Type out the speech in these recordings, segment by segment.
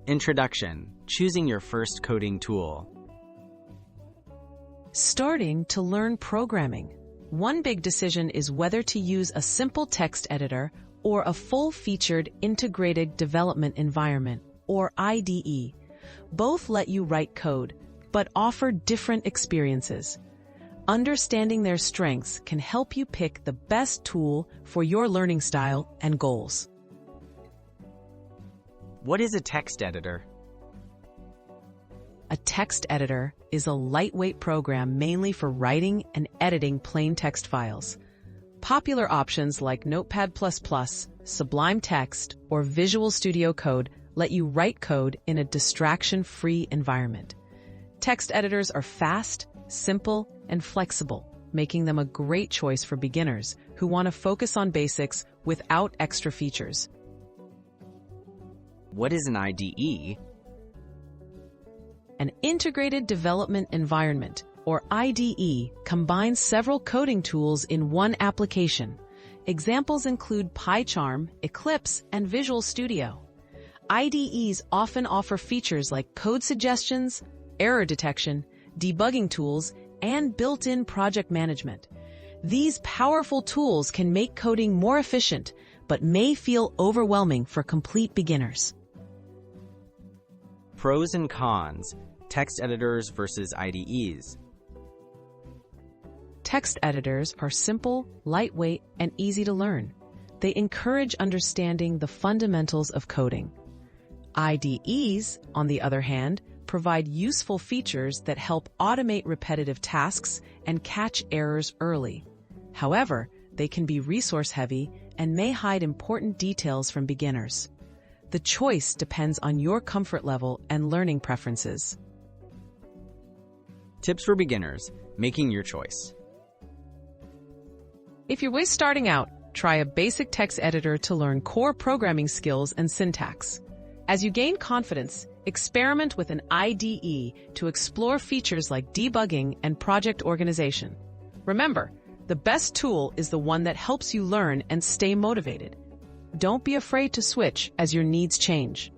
Introduction: choosing your first coding tool. Starting to learn programming. One big decision is whether to use a simple text editor or a full-featured integrated development environment, or IDE. Both let you write code, but offer different experiences. Understanding their strengths can help you pick the best tool for your learning style and goals. What is a text editor? A text editor is a lightweight program mainly for writing and editing plain text files. Popular options like Notepad++, Sublime Text, or Visual Studio Code let you write code in a distraction-free environment. Text editors are fast, simple, and flexible, making them a great choice for beginners who want to focus on basics without extra features. What is an IDE? An integrated development environment, or IDE, combines several coding tools in one application. Examples include PyCharm, Eclipse, and Visual Studio. IDEs often offer features like code suggestions, error detection, debugging tools, and built-in project management. These powerful tools can make coding more efficient, but may feel overwhelming for complete beginners. Pros and cons: text editors versus IDEs. Text editors are simple, lightweight, and easy to learn. They encourage understanding the fundamentals of coding. IDEs, on the other hand, provide useful features that help automate repetitive tasks and catch errors early. However, they can be resource-heavy and may hide important details from beginners. The choice depends on your comfort level and learning preferences. Tips for beginners: making your choice. If you're just starting out, try a basic text editor to learn core programming skills and syntax. As you gain confidence, experiment with an IDE to explore features like debugging and project organization. Remember, the best tool is the one that helps you learn and stay motivated. Don't be afraid to switch as your needs change.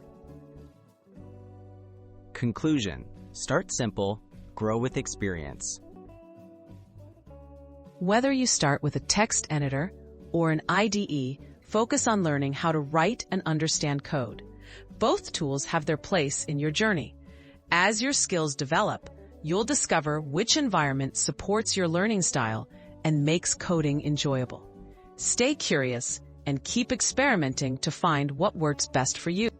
Conclusion: start simple, grow with experience. Whether you start with a text editor or an IDE, focus on learning how to write and understand code. Both tools have their place in your journey. As your skills develop, you'll discover which environment supports your learning style and makes coding enjoyable. Stay curious and keep experimenting to find what works best for you.